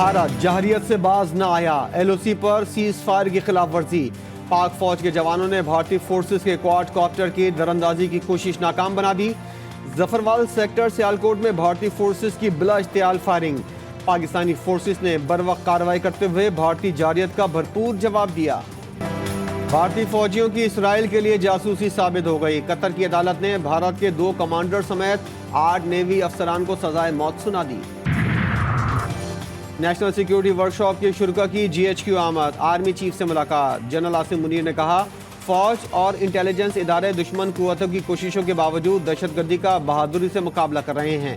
بھارت جہریت سے باز نہ آیا، ایل او سی پر سیز فائر کی خلاف ورزی، پاک فوج کے جوانوں نے بھارتی فورسز کے کوارڈ کاپٹر کی دراندازی کی کوشش ناکام بنا دی۔ ظفروال سیکٹر سیالکوٹ میں بھارتی فورسز کی بلا اشتعال فائرنگ، پاکستانی فورسز نے بروقت کارروائی کرتے ہوئے بھارتی جارحیت کا بھرپور جواب دیا۔ بھارتی فوجیوں کی اسرائیل کے لیے جاسوسی ثابت ہو گئی، قطر کی عدالت نے بھارت کے 2 کمانڈر سمیت 8 نیوی افسران کو سزائے موت سنا دی۔ نیشنل سیکیورٹی ورکشاپ کے شرکا کی جی ایچ کیو آمد، آرمی چیف سے ملاقات، جنرل عاصم منیر نے کہا فوج اور انٹیلیجنس ادارے دشمن قوتوں کی کوششوں کے باوجود دہشت گردی کا بہادری سے مقابلہ کر رہے ہیں،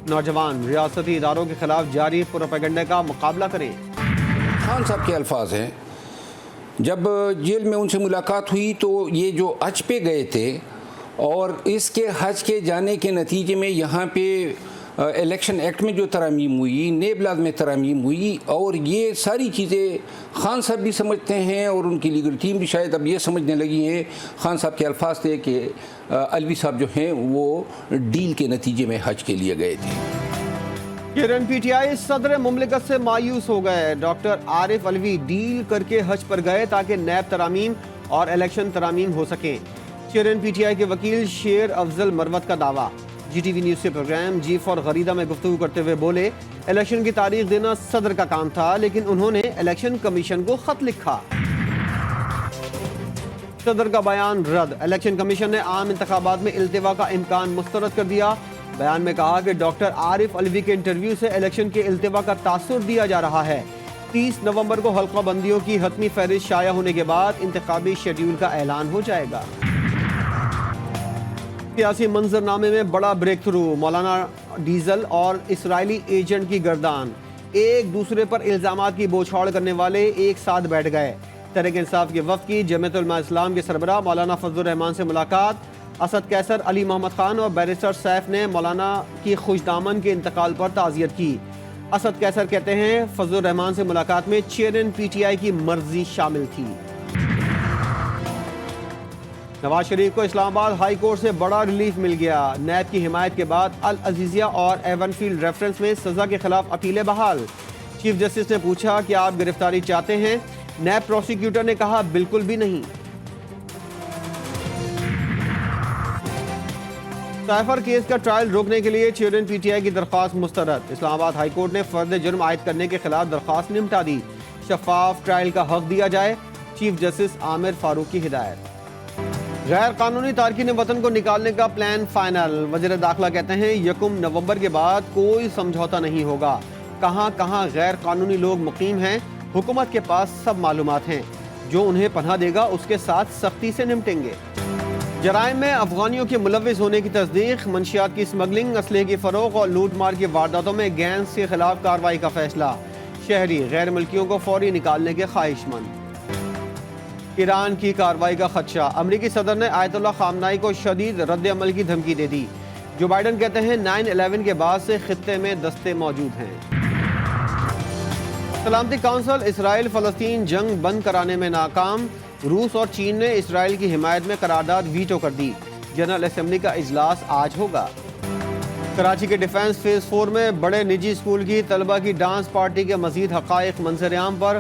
نوجوان ریاستی اداروں کے خلاف جاری پروپیگنڈے کا مقابلہ کریں۔ خان صاحب کے الفاظ ہیں، جب جیل میں ان سے ملاقات ہوئی تو یہ جو حج پہ گئے تھے اور اس کے حج کے جانے کے نتیجے میں یہاں پہ الیکشن ایکٹ میں جو ترامیم ہوئی، نیب لاز میں ترامیم ہوئی، اور یہ ساری چیزیں خان صاحب بھی سمجھتے ہیں اور ان کی لیگل ٹیم بھی شاید اب یہ سمجھنے لگی ہے۔ خان صاحب کے الفاظ تھے کہ علوی صاحب جو ہیں وہ ڈیل کے نتیجے میں حج کے لیے گئے تھے۔ چیئرمین پی ٹی آئی صدر مملکت سے مایوس ہو گئے، ڈاکٹر عارف علوی ڈیل کر کے حج پر گئے تاکہ نیب ترامیم اور الیکشن ترامیم ہو سکیں۔ چیئرمین پی ٹی آئی کے وکیل شیر افضل مروت کا دعویٰ، جی ٹی وی نیوز کے پروگرام جی فار غریدہ میں گفتگو کرتے ہوئے بولے الیکشن کی تاریخ دینا صدر کا کام تھا، لیکن انہوں نے الیکشن کمیشن کو خط لکھا۔ صدر کا بیان رد، الیکشن کمیشن نے عام انتخابات میں التوا کا امکان مسترد کر دیا۔ بیان میں کہا کہ ڈاکٹر عارف علوی کے انٹرویو سے الیکشن کے التوا کا تاثر دیا جا رہا ہے۔ 30 نومبر کو حلقہ بندیوں کی حتمی فہرست شائع ہونے کے بعد انتخابی شیڈیول کا اعلان ہو جائے گا۔ سیاسی منظر نامے میں بڑا بریک تھرو، مولانا ڈیزل اور اسرائیلی ایجنٹ کی گردان، ایک دوسرے پر الزامات کی بوچھاڑ کرنے والے ایک ساتھ بیٹھ گئے۔ تحریک انصاف کے وفد کی جمعیت علماء اسلام کے سربراہ مولانا فضل الرحمان سے ملاقات، اسد کیسر، علی محمد خان اور بیرسٹر سیف نے مولانا کی خوش دامن کے انتقال پر تعزیت کی۔ اسد کیسر کہتے ہیں فضل الرحمان سے ملاقات میں چیئرمین پی ٹی آئی کی مرضی شامل تھی۔ نواز شریف کو اسلام آباد ہائی کورٹ سے بڑا ریلیف مل گیا، نیب کی حمایت کے بعد العزیزیہ اور ایون فیلڈ ریفرنس میں سزا کے خلاف اپیلیں بحال۔ چیف جسٹس نے پوچھا کہ آپ گرفتاری چاہتے ہیں؟ نیب پروسیکیوٹر نے کہا بالکل بھی نہیں۔ سائفر کیس کا ٹرائل روکنے کے لیے چیئرمین پی ٹی آئی کی درخواست مسترد، اسلام آباد ہائی کورٹ نے فرد جرم عائد کرنے کے خلاف درخواست نمٹا دی، شفاف ٹرائل کا حق دیا جائے، چیف جسٹس عامر فاروق کی ہدایت۔ غیر قانونی تارکین وطن کو نکالنے کا پلان فائنل، وزیر داخلہ کہتے ہیں 1 نومبر کے بعد کوئی سمجھوتا نہیں ہوگا، کہاں کہاں غیر قانونی لوگ مقیم ہیں حکومت کے پاس سب معلومات ہیں، جو انہیں پناہ دے گا اس کے ساتھ سختی سے نمٹیں گے۔ جرائم میں افغانیوں کے ملوث ہونے کی تصدیق، منشیات کی اسمگلنگ، اسلحے کی فروخت اور لوٹ مار کی وارداتوں میں گینگز کے خلاف کارروائی کا فیصلہ، شہری غیر ملکیوں کو فوری نکالنے کے خواہش مند۔ ایران کی کارروائی کا خدشہ، امریکی صدر نے آیت اللہ خامنائی کو شدید رد عمل کی دھمکی دے دی، جو بائیڈن کہتے ہیں 9/11 کے بعد سے خطے میں دستے موجود ہیں۔ سلامتی کونسل اسرائیل فلسطین جنگ بند کرانے میں ناکام، روس اور چین نے اسرائیل کی حمایت میں قرارداد ویٹو کر دی، جنرل اسمبلی کا اجلاس آج ہوگا۔ کراچی کے ڈیفنس فیز 4 میں بڑے نجی اسکول کی طلبہ کی ڈانس پارٹی کے مزید حقائق منظر عام پر،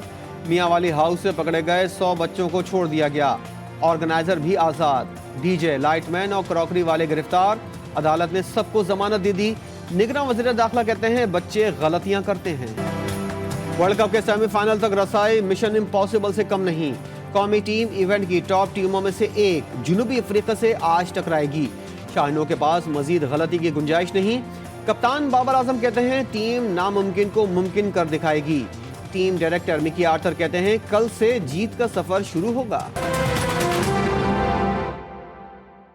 میاں والی ہاؤس سے پکڑے گئے 100 بچوں کو چھوڑ دیا گیا، آرگنائزر بھی آزاد، ڈی جے، لائٹ مین اور کراکری والے گرفتار، عدالت نے سب کو ضمانت دے دی۔ نگراں وزیر داخلہ کہتے ہیں بچے غلطیاں کرتے ہیں۔ ورلڈ کپ کے سیمی فائنل تک رسائی مشن امپاسبل سے کم نہیں، قومی ٹیم ایونٹ کی ٹاپ ٹیموں میں سے ایک جنوبی افریقہ سے آج ٹکرائے گی، شاہینوں کے پاس مزید غلطی کی گنجائش نہیں، کپتان بابر اعظم کہتے ہیں ٹیم ناممکن کو ممکن کر دکھائے گی، ٹیم ڈائریکٹر مکی آرتھر کہتے ہیں کل سے جیت کا سفر شروع ہوگا۔